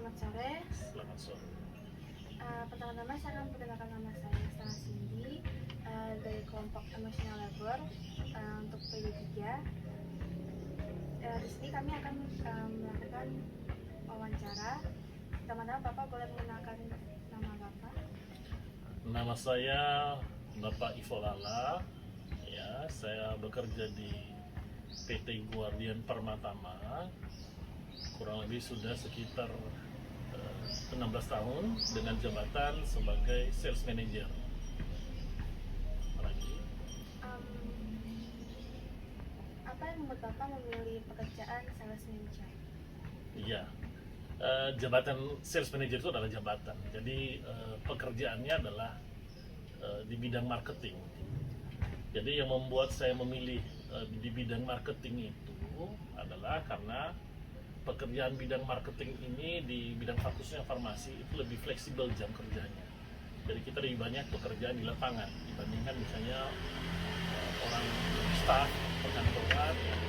Selamat sore. Selamat sore. Pertama-tama saya akan perkenalkan nama saya Stella Cindy dari kelompok Emotional Labor untuk PD3. Di sini kami akan melakukan wawancara. Pertama-tama Bapak boleh mengenalkan nama Bapak. Nama saya Bapak Ivo Lala. Ya, saya bekerja di PT Guardian Permatama. Kurang lebih sudah sekitar 16 tahun dengan jabatan sebagai sales manager. Apalagi? Apa yang membuat Bapak memilih pekerjaan sales manager? Iya, jabatan sales manager itu adalah jabatan. Jadi pekerjaannya adalah di bidang marketing. Jadi yang membuat saya memilih di bidang marketing itu adalah karena pekerjaan bidang marketing ini di bidang fokusnya farmasi itu lebih fleksibel jam kerjanya. Jadi kita lebih banyak pekerjaan di lapangan dibandingkan misalnya orang staff perkantoran yang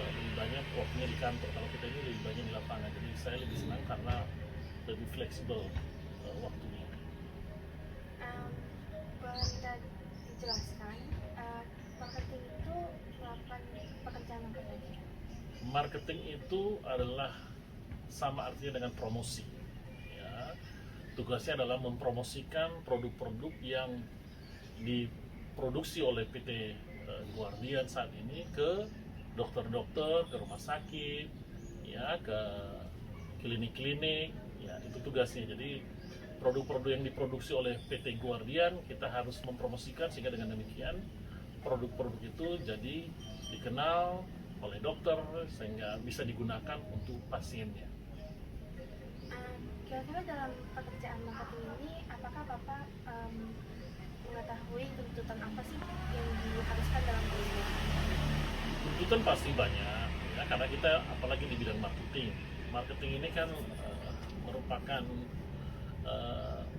lebih banyak waktunya di kantor. Kalau kita ini lebih banyak di lapangan. Jadi saya lebih senang karena lebih fleksibel waktunya. Boleh minta dijelaskan marketing itu melakukan pekerjaan apa saja? Marketing itu adalah sama artinya dengan promosi. Ya. Tugasnya adalah mempromosikan produk-produk yang diproduksi oleh PT Guardian saat ini ke dokter-dokter, ke rumah sakit, ya, ke klinik-klinik. Ya, itu tugasnya. Jadi produk-produk yang diproduksi oleh PT Guardian kita harus mempromosikan sehingga dengan demikian produk-produk itu jadi dikenal oleh dokter sehingga bisa digunakan untuk pasiennya. Kira-kira dalam pekerjaan marketing ini, apakah Bapak mengetahui tuntutan apa sih yang diharuskan dalam pekerjaan? Tuntutan pasti banyak, ya, karena kita apalagi di bidang marketing. Marketing ini kan merupakan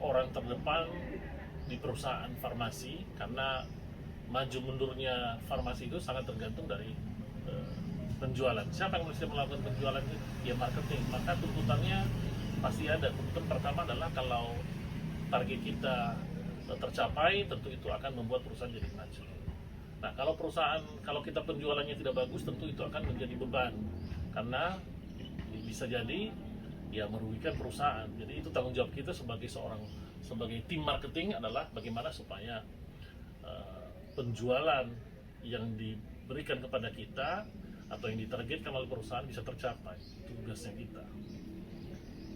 orang terdepan di perusahaan farmasi karena maju mundurnya farmasi itu sangat tergantung dari penjualan. Siapa yang mesti melakukan penjualan itu? Ya marketing. Maka tuntutannya pasti ada. Tuntutan pertama adalah kalau target kita tercapai, tentu itu akan membuat perusahaan jadi maju. Nah, kalau kita penjualannya tidak bagus, tentu itu akan menjadi beban karena bisa jadi ya merugikan perusahaan. Jadi itu tanggung jawab kita sebagai tim marketing adalah bagaimana supaya penjualan yang diberikan kepada kita atau yang ditargetkan oleh perusahaan bisa tercapai. Itu tugasnya kita.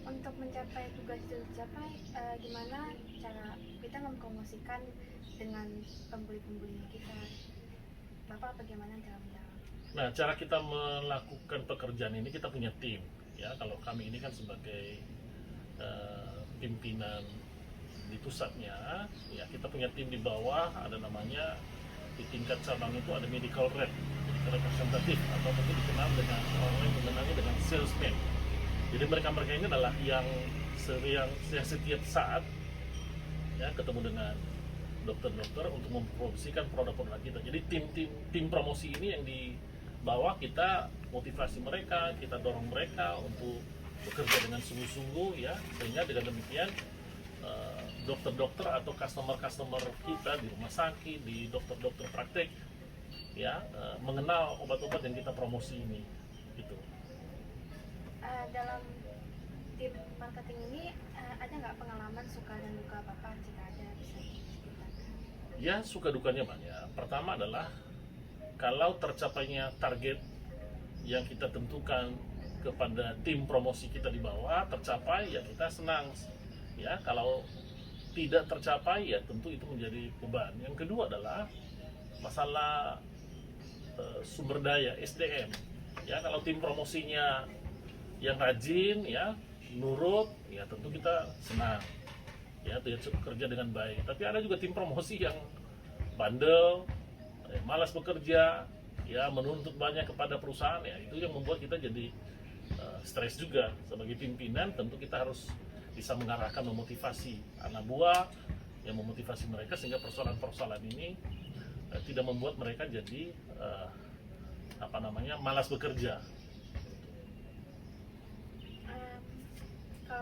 Untuk mencapai tugas itu tercapai, gimana cara kita mempromosikan dengan pembeli-pembeli kita? Bapak bagaimana dalam Nah, cara kita melakukan pekerjaan ini kita punya tim. Ya, kalau kami ini kan sebagai pimpinan di pusatnya, ya kita punya tim di bawah, ada namanya di tingkat cabang itu ada medical rep, medical representative atau mungkin dikenal dengan orang lain mengenalnya dengan salesman. Jadi mereka ini adalah yang setiap saat ya ketemu dengan dokter-dokter untuk mempromosikan produk-produk kita. Jadi tim promosi ini yang di bawah kita motivasi mereka, kita dorong mereka untuk bekerja dengan sungguh-sungguh ya, sehingga dengan demikian dokter-dokter atau customer kita di rumah sakit, di dokter-dokter praktek ya mengenal obat-obat yang kita promosi ini gitu. Dalam tim marketing ini ada nggak pengalaman suka dan duka Bapak? Jika ada bisa diceritakan. Ya, suka dukanya banyak. Pertama adalah kalau tercapainya target yang kita tentukan kepada tim promosi kita di bawah tercapai, ya kita senang. Ya, kalau tidak tercapai, ya tentu itu menjadi beban. Yang kedua adalah masalah sumber daya SDM. Ya, kalau tim promosinya yang rajin, ya nurut, ya tentu kita senang. Ya, dia bekerja dengan baik. Tapi ada juga tim promosi yang bandel, malas bekerja, ya menuntut banyak kepada perusahaan, ya itu yang membuat kita jadi stres juga. Sebagai pimpinan tentu kita harus bisa mengarahkan, memotivasi anak buah, yang memotivasi mereka sehingga persoalan-persoalan ini tidak membuat mereka jadi malas bekerja.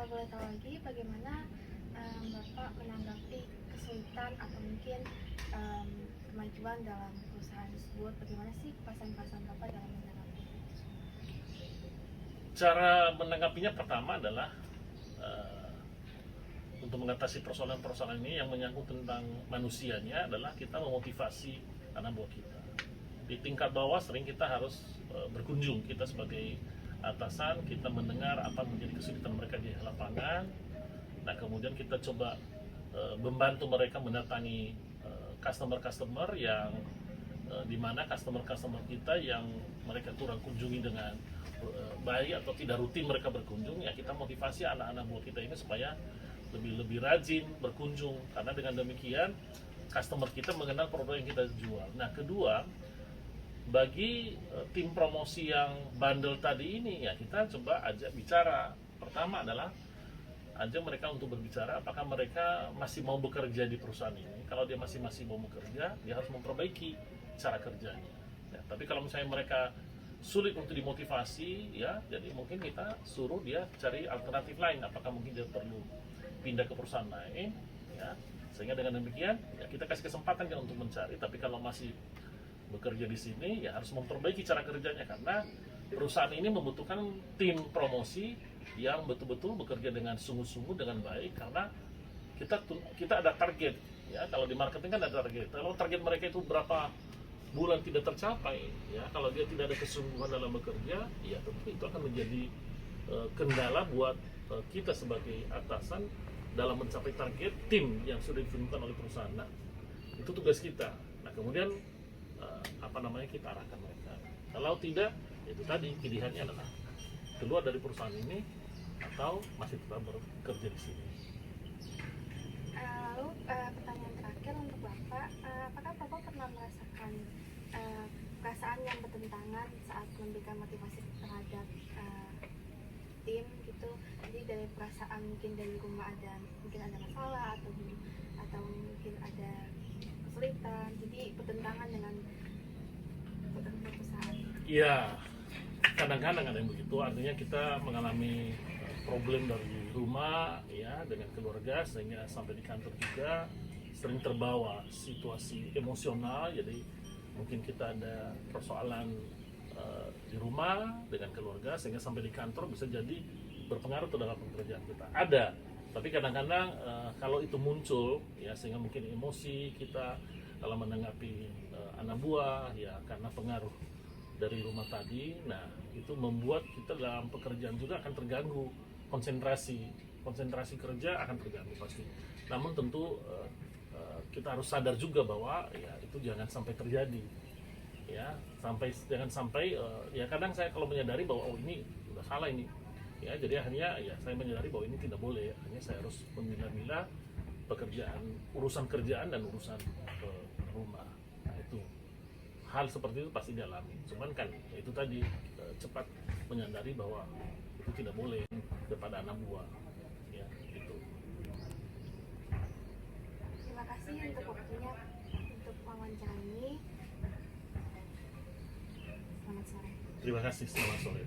boleh tahu lagi bagaimana Bapak menanggapi kesulitan atau mungkin kemajuan dalam perusahaan tersebut? Bagaimana sih pesan-pesan Bapak dalam menanggapi? Cara menanggapinya pertama adalah untuk mengatasi persoalan-persoalan ini yang menyangkut tentang manusianya adalah kita memotivasi anak buah kita. Di tingkat bawah sering kita harus berkunjung, kita sebagai atasan, kita mendengar apa menjadi kesulitan mereka di lapangan. Nah, kemudian kita coba membantu mereka mendatangi customer-customer yang di mana customer-customer kita yang mereka kurang kunjungi dengan baik atau tidak rutin mereka berkunjung, ya kita motivasi anak-anak buah kita ini supaya lebih rajin berkunjung, karena dengan demikian customer kita mengenal produk yang kita jual. Nah, kedua, bagi tim promosi yang bandel tadi ini, ya kita coba ajak bicara. Pertama adalah ajak mereka untuk berbicara apakah mereka masih mau bekerja di perusahaan ini. Kalau dia masih mau bekerja, dia harus memperbaiki cara kerjanya. Ya, tapi kalau misalnya mereka sulit untuk dimotivasi, ya jadi mungkin kita suruh dia cari alternatif lain. Apakah mungkin dia perlu pindah ke perusahaan lain, ya, sehingga dengan demikian ya kita kasih kesempatan kan untuk mencari. Tapi kalau masih bekerja di sini, ya harus memperbaiki cara kerjanya, karena perusahaan ini membutuhkan tim promosi yang betul-betul bekerja dengan sungguh-sungguh dengan baik, karena kita ada target, ya. Kalau di marketing kan ada target. Kalau target mereka itu berapa bulan tidak tercapai, ya kalau dia tidak ada kesungguhan dalam bekerja, ya tentu itu akan menjadi kendala buat kita sebagai atasan dalam mencapai target tim yang sudah ditentukan oleh perusahaan. Nah, itu tugas kita. Nah, kemudian kita arahkan mereka. Kalau tidak, itu tadi pilihannya adalah keluar dari perusahaan ini atau masih tetap bekerja di sini. Lalu pertanyaan terakhir untuk Bapak, apakah Bapak pernah merasakan perasaan yang bertentangan saat memberikan motivasi terhadap tim gitu? Jadi dari perasaan mungkin dari rumah mungkin ada masalah atau mungkin ada kesulitan, jadi bertentangan dengan perusahaan. Iya, kadang-kadang ada yang begitu. Artinya kita mengalami problem dari rumah, ya, dengan keluarga, sehingga sampai di kantor juga sering terbawa situasi emosional. Jadi mungkin kita ada persoalan di rumah dengan keluarga, sehingga sampai di kantor bisa jadi berpengaruh terhadap pekerjaan kita. Ada, tapi kadang-kadang kalau itu muncul, ya, sehingga mungkin emosi kita dalam menanggapi anak buah, ya, karena pengaruh dari rumah tadi. Nah, itu membuat kita dalam pekerjaan juga akan terganggu, konsentrasi kerja akan terganggu pasti. Namun tentu kita harus sadar juga bahwa ya itu jangan sampai terjadi, ya, jangan sampai ya kadang saya kalau menyadari bahwa oh ini udah salah ini, ya, jadi akhirnya ya saya menyadari bahwa ini tidak boleh, akhirnya saya harus memilah-milah urusan kerjaan dan urusan rumah. Nah, itu hal seperti itu pasti dialami. Cuman kan ya itu tadi cepat menyadari bahwa itu tidak boleh kepada anak buah, ya, gitu. Terima kasih untuk waktunya untuk wawancara ini. Selamat sore. Terima kasih, selamat sore.